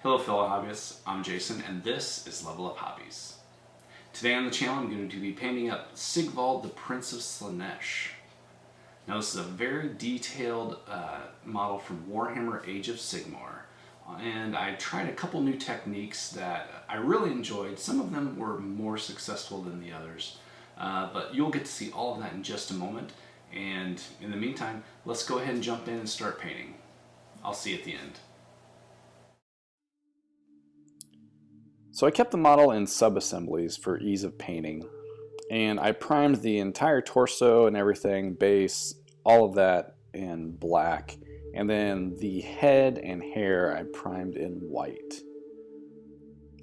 Hello fellow hobbyists, I'm Jason and this is Level Up Hobbies. Today on the channel I'm going to be painting up Sigvald, the Prince of Slaanesh. Now this is a very detailed model from Warhammer Age of Sigmar, and I tried a couple new techniques that I really enjoyed. Some of them were more successful than the others, but you'll get to see all of that in just a moment, and in the meantime let's go ahead and jump in and start painting. I'll see you at the end. So I kept the model in sub-assemblies for ease of painting, and I primed the entire torso and everything, base, all of that in black, and then the head and hair I primed in white.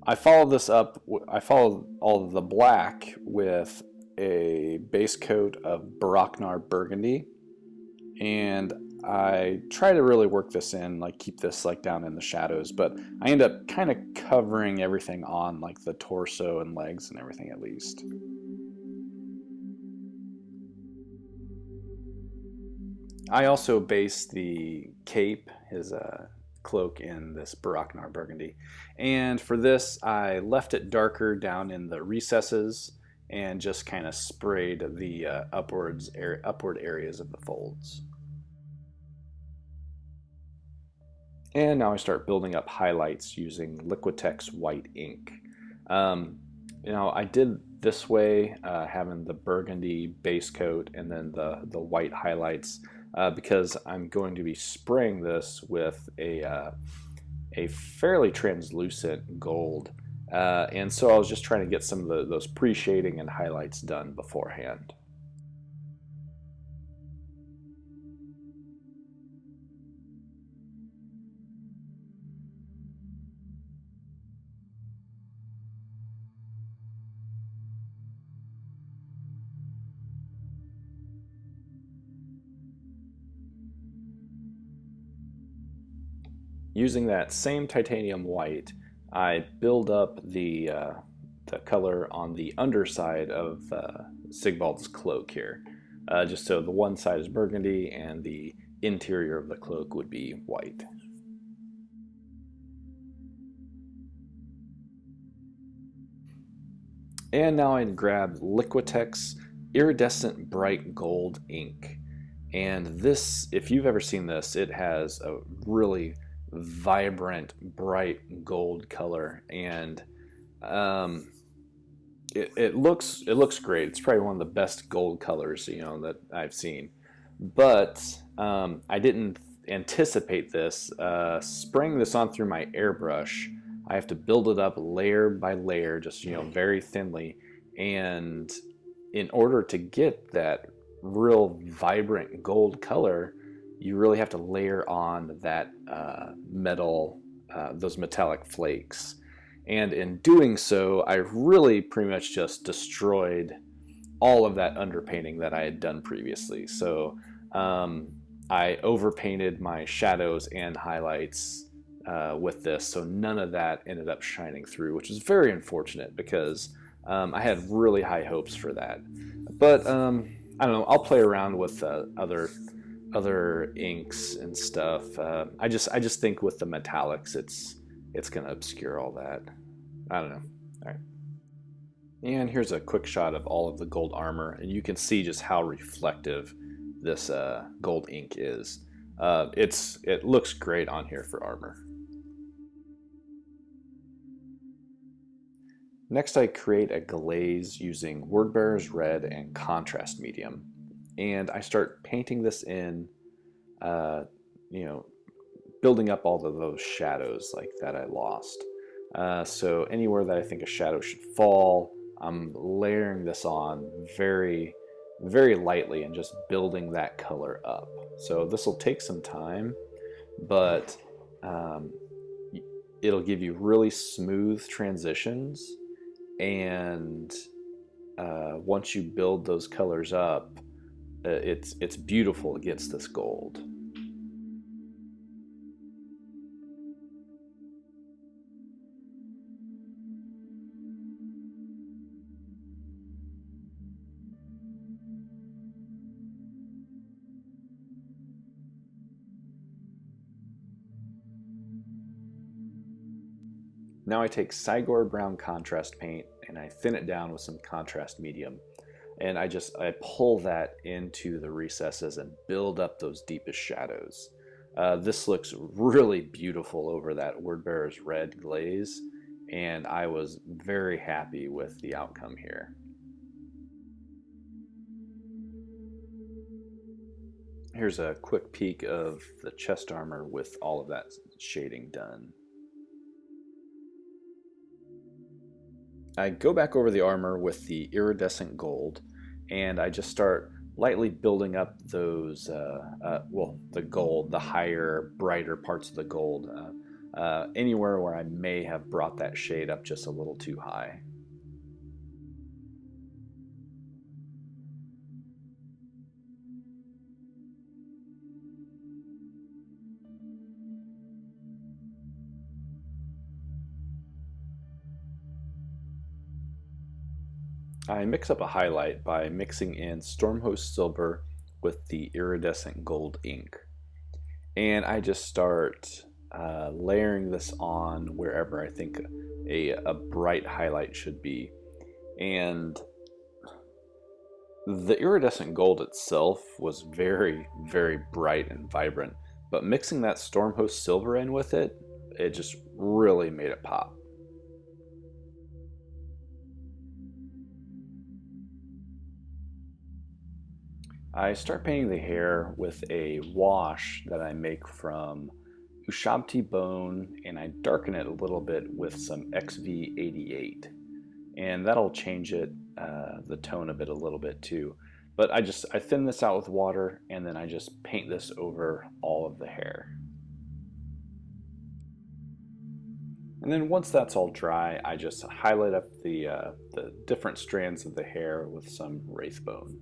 I followed all of the black with a base coat of Baraknar Burgundy, and I try to really work this in, like keep this like down in the shadows, but I end up kind of covering everything on like the torso and legs and everything at least. I also based the cape, his cloak, in this Baraknar Burgundy, and for this I left it darker down in the recesses and just kind of sprayed the upward areas of the folds. And now I start building up highlights using Liquitex white ink. I did this way, having the burgundy base coat and then the white highlights, because I'm going to be spraying this with a fairly translucent gold. And so I was just trying to get some of those pre-shading and highlights done beforehand. Using that same titanium white, I build up the color on the underside of Sigvald's cloak here, just so the one side is burgundy and the interior of the cloak would be white. And now I grab Liquitex iridescent bright gold ink, and this, if you've ever seen this, it has a really vibrant bright gold color, and it looks great. It's probably one of the best gold colors that I've seen, but I didn't anticipate this. Spraying this on through my airbrush, I have to build it up layer by layer, just very thinly, and in order to get that real vibrant gold color, you really have to layer on that metal, those metallic flakes. And in doing so, I really pretty much just destroyed all of that underpainting that I had done previously. So I overpainted my shadows and highlights with this, so none of that ended up shining through, which is very unfortunate because I had really high hopes for that. But I don't know, I'll play around with other inks and stuff. I just think with the metallics, it's gonna obscure all that. I don't know. All right. And here's a quick shot of all of the gold armor, and you can see just how reflective this gold ink is. It looks great on here for armor. Next, I create a glaze using Wordbearer's Red and Contrast Medium, and I start painting this in, building up all of those shadows like that I lost. So anywhere that I think a shadow should fall, I'm layering this on very, very lightly and just building that color up. So this will take some time, but it'll give you really smooth transitions, and once you build those colors up, it's beautiful against this gold. Now I take Sigvald brown contrast paint and I thin it down with some contrast medium. And I pull that into the recesses and build up those deepest shadows. This looks really beautiful over that Wordbearer's red glaze, and I was very happy with the outcome here. Here's a quick peek of the chest armor with all of that shading done. I go back over the armor with the iridescent gold, and I just start lightly building up those, the gold, the higher, brighter parts of the gold, anywhere where I may have brought that shade up just a little too high. I mix up a highlight by mixing in Stormhost Silver with the iridescent gold ink. And I just start layering this on wherever I think a bright highlight should be. And the iridescent gold itself was very, very bright and vibrant, but mixing that Stormhost Silver in with it, it just really made it pop. I start painting the hair with a wash that I make from Ushabti bone, and I darken it a little bit with some XV88, and that'll change it, the tone of it a little bit too. But I thin this out with water, and then I just paint this over all of the hair. And then once that's all dry, I just highlight up the different strands of the hair with some wraithbone.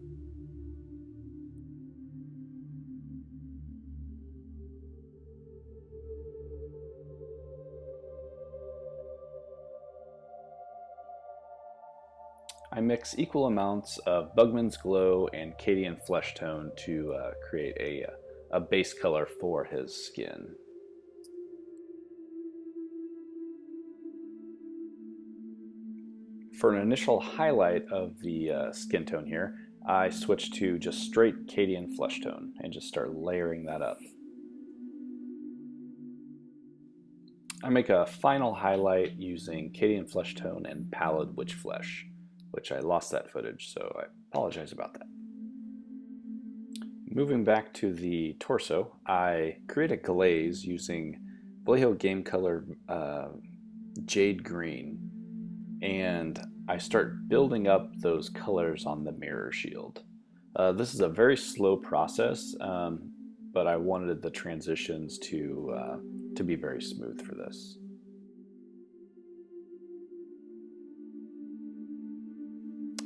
I mix equal amounts of Bugman's Glow and Cadian Flesh Tone to create a base color for his skin. For an initial highlight of the skin tone here, I switch to just straight Cadian Flesh Tone and just start layering that up. I make a final highlight using Cadian Flesh Tone and Pallid Witch Flesh, which I lost that footage, so I apologize about that. Moving back to the torso, I create a glaze using Vallejo Game Color Jade Green, and I start building up those colors on the mirror shield. This is a very slow process, but I wanted the transitions to be very smooth for this.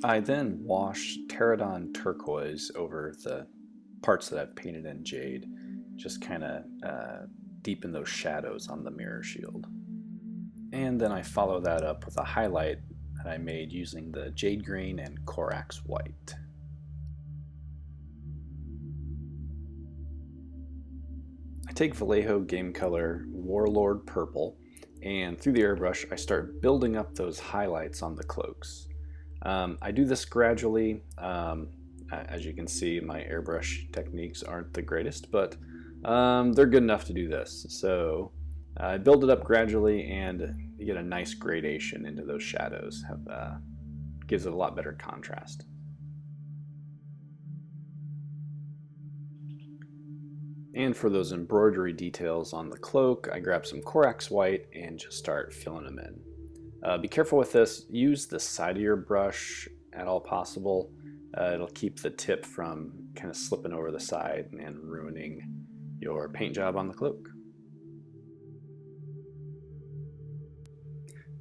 I then wash Pterodon turquoise over the parts that I've painted in jade, just kind of deepen those shadows on the mirror shield. And then I follow that up with a highlight that I made using the jade green and Corax white. I take Vallejo Game Color Warlord purple, and through the airbrush I start building up those highlights on the cloaks. I do this gradually. As you can see, my airbrush techniques aren't the greatest, but they're good enough to do this. So I build it up gradually, and you get a nice gradation into those shadows. Gives it a lot better contrast. And for those embroidery details on the cloak, I grab some Corax white and just start filling them in. Be careful with this. Use the side of your brush at all possible. It'll keep the tip from kind of slipping over the side and ruining your paint job on the cloak.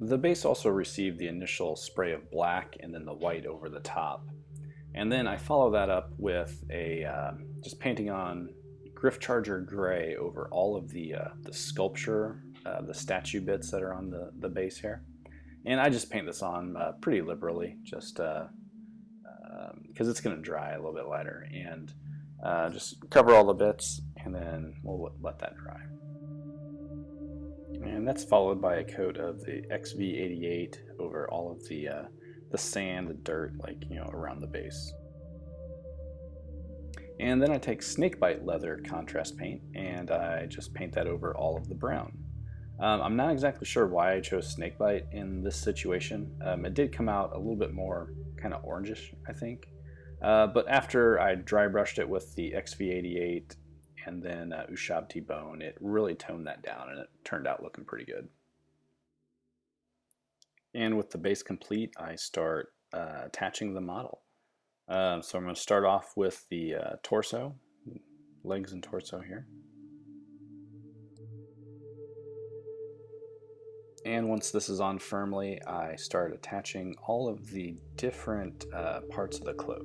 The base also received the initial spray of black and then the white over the top. And then I follow that up with just painting on Griff Charger gray over all of the sculpture, the statue bits that are on the base here. And I just paint this on pretty liberally, just because it's going to dry a little bit lighter. And just cover all the bits, and then we'll let that dry. and that's followed by a coat of the XV88 over all of the sand and dirt, like, you know, around the base. And then I take snakebite leather contrast paint and I just paint that over all of the brown. I'm not exactly sure why I chose snakebite in this situation. It did come out a little bit more kind of orangish, I think. But after I dry brushed it with the XV88 and then Ushabti bone, it really toned that down and it turned out looking pretty good. And with the base complete, I start attaching the model. So I'm going to start off with the torso, legs and torso here. And once this is on firmly, I start attaching all of the different parts of the cloak.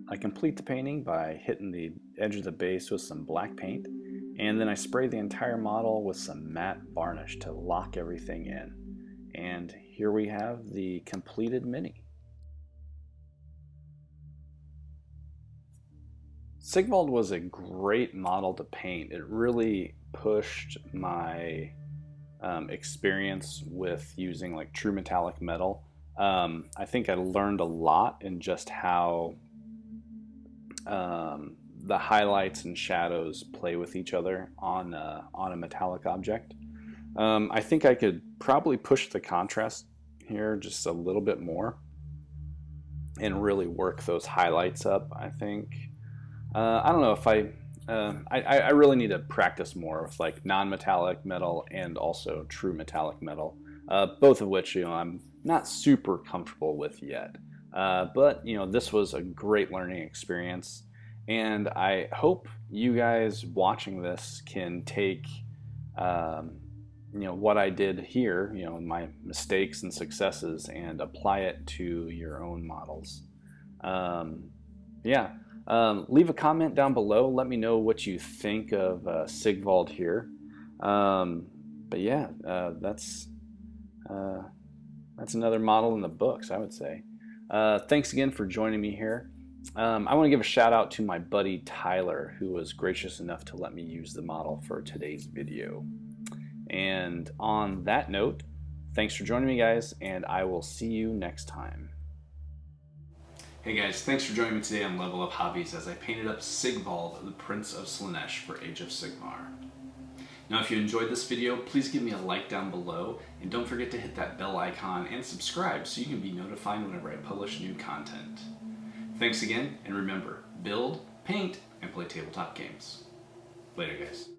I complete the painting by hitting the edge of the base with some black paint, and then I spray the entire model with some matte varnish to lock everything in. And here we have the completed mini. Sigvald was a great model to paint. It really pushed my experience with using like true metallic metal. I think I learned a lot in just how the highlights and shadows play with each other on a metallic object. I think I could probably push the contrast here just a little bit more and really work those highlights up. I think I don't know if I really need to practice more with like non-metallic metal and also true metallic metal, both of which, you know, I'm not super comfortable with yet. But you know, this was a great learning experience, and I hope you guys watching this can take you know, what I did here, you know, my mistakes and successes, and apply it to your own models. Yeah. Leave a comment down below. Let me know what you think of Sigvald here. But yeah, that's another model in the books, I would say. Thanks again for joining me here. I want to give a shout out to my buddy Tyler, who was gracious enough to let me use the model for today's video. And on that note, thanks for joining me, guys, and I will see you next time. Hey guys, thanks for joining me today on Level Up Hobbies as I painted up Sigvald, the Prince of Slaanesh for Age of Sigmar. Now if you enjoyed this video, please give me a like down below, and don't forget to hit that bell icon and subscribe so you can be notified whenever I publish new content. Thanks again, and remember, build, paint, and play tabletop games. Later guys.